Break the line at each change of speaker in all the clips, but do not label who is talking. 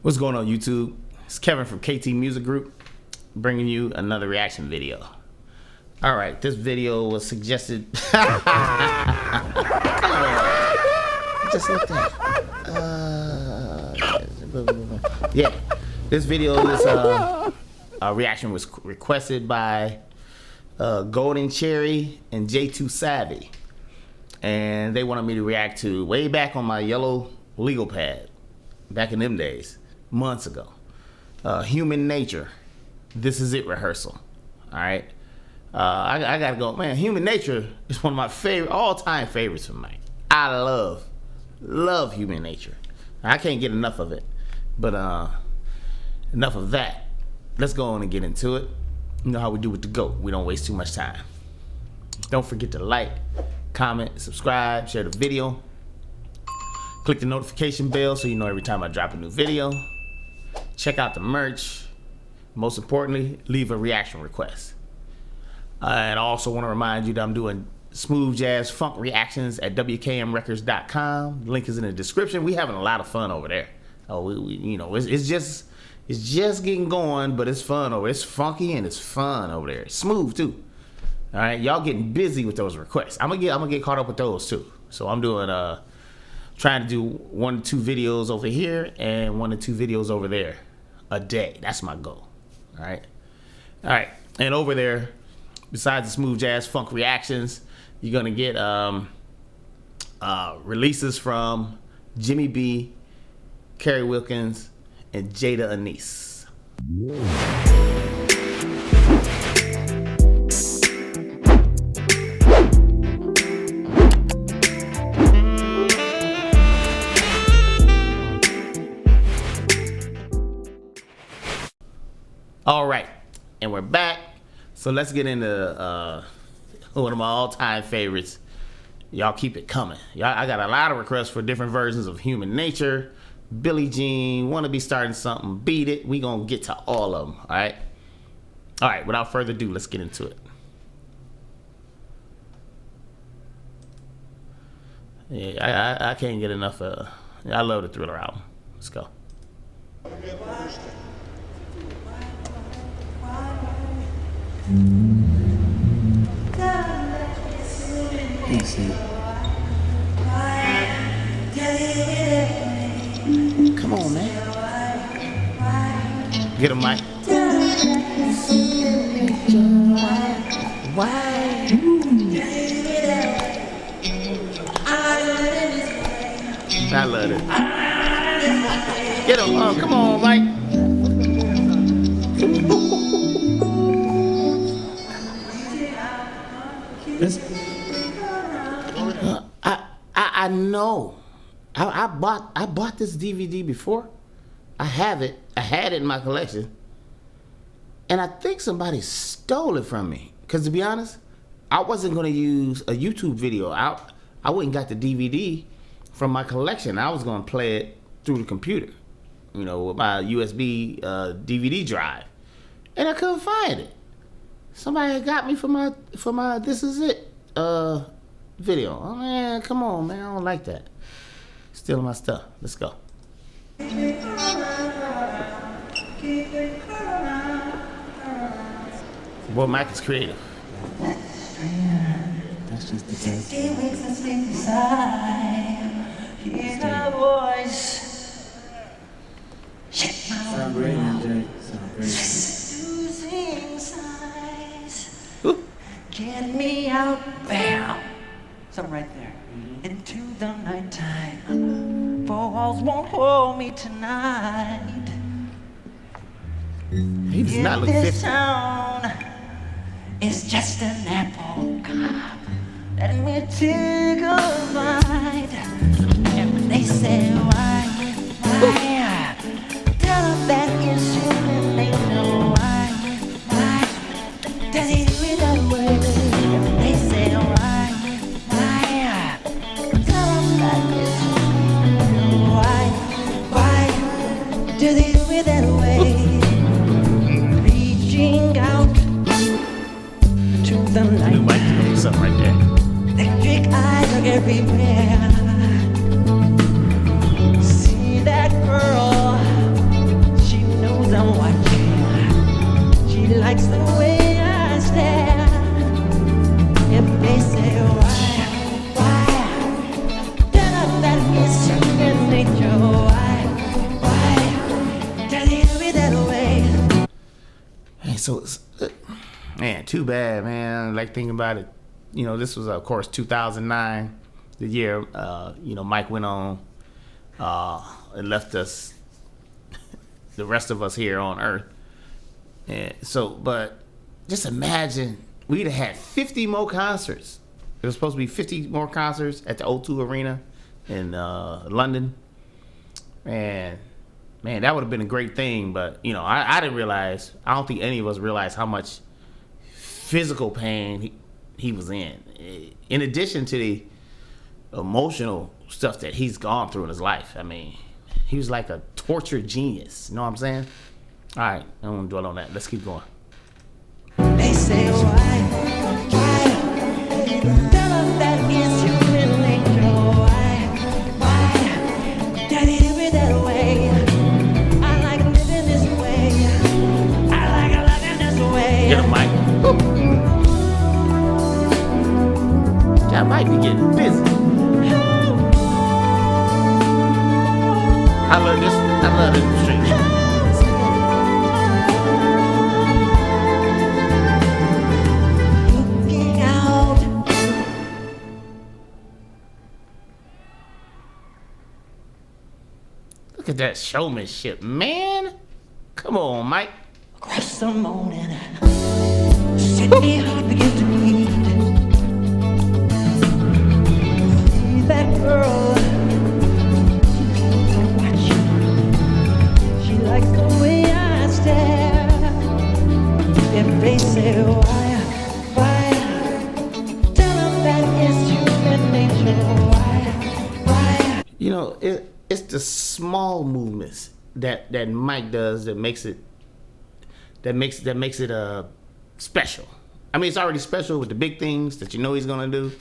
What's going on, YouTube? It's Kevin from KTMusicGroup bringing you another reaction video. All right, this video was suggested. Just like that. Yeah, this video is a reaction was requested by Golden Cherry and J2 Savvy, and they wanted me to react to way back on my yellow legal pad, back in them days, months ago. Human Nature. This is it. Rehearsal. All right. I gotta go, man. Human Nature is one of my favorite, all-time favorites for me. I love Human Nature. I can't get enough of it. But enough of that. Let's go on and get into it. You know how we do with the GOAT. We don't waste too much time. Don't forget to like, comment, subscribe, share the video. Click the notification bell so you know every time I drop a new video. Check out the merch. Most importantly, leave a reaction request. And I also want to remind you that I'm doing smooth jazz funk reactions at WKMrecords.com. Link is in the description. We having a lot of fun over there. Oh, you know, it's just getting going, but it's fun over. It's funky and it's fun over there. It's smooth too. All right, y'all getting busy with those requests. I'm gonna get caught up with those too. So I'm doing trying to do 1 to 2 videos over here and 1 to 2 videos over there a day. That's my goal. All right. And over there, besides the smooth jazz funk reactions, you're gonna get releases from Jimmy B, Kerry Wilkins, and Jada Anise. All right, and we're back. So let's get into one of my all-time favorites. Y'all keep it coming. I got a lot of requests for different versions of Human Nature, Billie Jean, Wanna Be Starting Something, Beat It. We gonna get to all of them, all right? All right, without further ado, let's get into it. Yeah, I can't get enough of, I love the Thriller album. Let's go. Come on, man. Get him, Mike. Why? I love it. Get him. Oh, come on, Mike. I know. I bought this DVD before. I have it. I had it in my collection. And I think somebody stole it from me. Because to be honest, I wasn't going to use a YouTube video. I went and got the DVD from my collection. I was going to play it through the computer, you know, with my USB DVD drive. And I couldn't find it. Somebody had got me for my This Is It video. Oh man, come on, man. I don't like that. Stealing my stuff. Let's go. Boy, Mike is creative.
That's just the test. Hear her voice. Sound great, MJ. Sound great. Losing sighs. Get me out there. Something right there. Into the nighttime. Four walls won't hold me tonight.
He does not look 50.
This town is just an apple cart. Let me take a bite. And they say, why? Tell them that it's human nature. Why? Does he do it that way? And they say, why? Tell them that it's human. Why? Do they do it that way? Reaching out to the night.
Something right there.
Electric eyes are everywhere. See that girl
So, man, too bad, man. Like thinking about it, this was of course 2009, the year Mike went on and left us, the rest of us here on Earth. And so, but just imagine we'd have had 50 more concerts. It was supposed to be 50 more concerts at the O2 Arena in London. And man, that would have been a great thing. But I didn't realize. I don't think any of us realized how much physical pain he was in. In addition to the emotional stuff that he's gone through in his life. I mean, he was like a tortured genius. You know what I'm saying? All right, I don't want to dwell on that. Let's keep going.
They say why tell them that is human nature. Why did he do it that way? I like living this way. I like loving this way.
Get him, Mike. That might be getting busy. I love this string.
Looking out.
Look at that showmanship, man. Come on, Mike.
Across the morning, set me heart begin to beat. See that girl, don't watch you. She likes the way I stare. If they say why, tell them that is human nature. Why?
It's the small movements that Mike does that makes it special. I mean, it's already special with the big things that he's gonna do,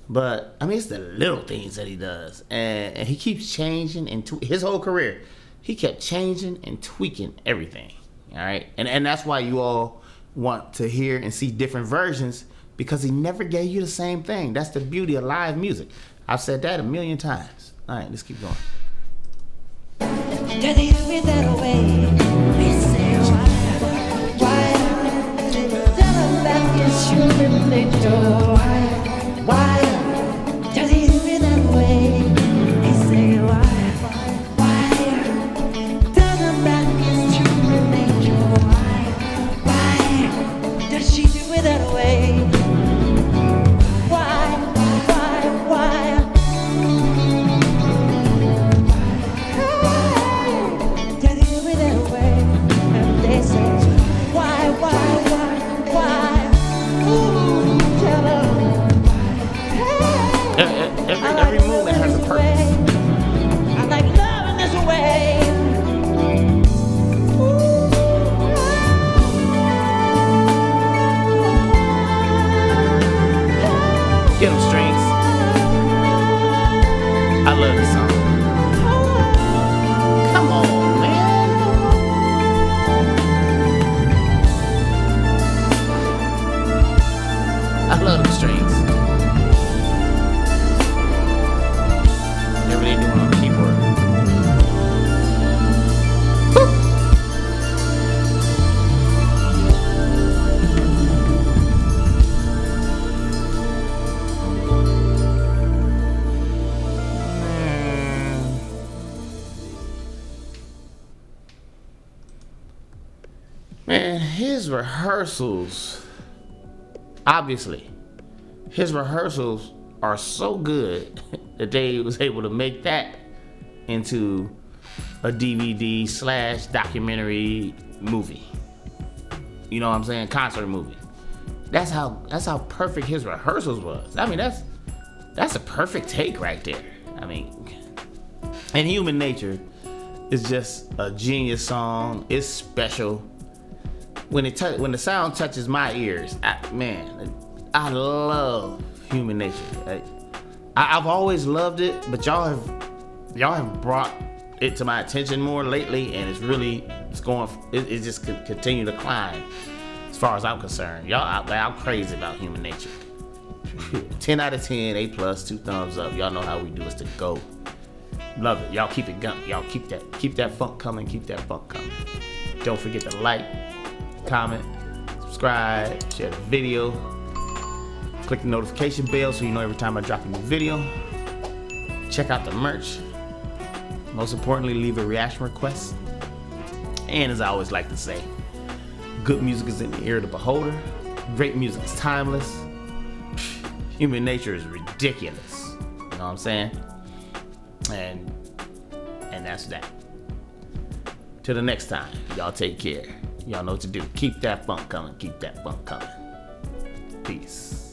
but I mean, it's the little things that he does, and he keeps changing. And his whole career, he kept changing and tweaking everything. All right, and that's why you all want to hear and see different versions, because he never gave you the same thing. That's the beauty of live music. I've said that a million times. All right, let's keep going.
Did they do it that way? They say why? Tell them that is human nature. Why? Does he do it that way? They say why? Tell them that is human nature. Why? Does she do it that way? Why? Does he do it that way? And they say why? Ooh, tell them.
Every movement has a purpose.
I like loving this way.
Get them strings. I love this song. Come on, man. I love them strings. Whatever they doing on the keyboard. Man, his rehearsals, obviously, his rehearsals are so good that they was able to make that into a DVD/documentary movie. You know what I'm saying? Concert movie. That's how perfect his rehearsals was. I mean, that's a perfect take right there. I mean, and Human Nature is just a genius song. It's special. When the sound touches my ears, I love Human Nature. I've always loved it, but y'all have brought it to my attention more lately, and it just continue to climb as far as I'm concerned. I'm crazy about Human Nature. 10 out of 10, A+, 2 thumbs up. Y'all know how we do. It's the GOAT. Love it. Y'all keep it going. Y'all keep that funk coming. Keep that funk coming. Don't forget to like, comment, subscribe, share the video, click the notification bell so you know every time I drop a new video. Check out the merch. Most importantly, leave a reaction request. And as I always like to say, good music is in the ear of the beholder. Great music is timeless. Human nature is ridiculous. You know what I'm saying? And that's that. Till the next time, y'all take care. Y'all know what to do. Keep that funk coming. Keep that funk coming. Peace.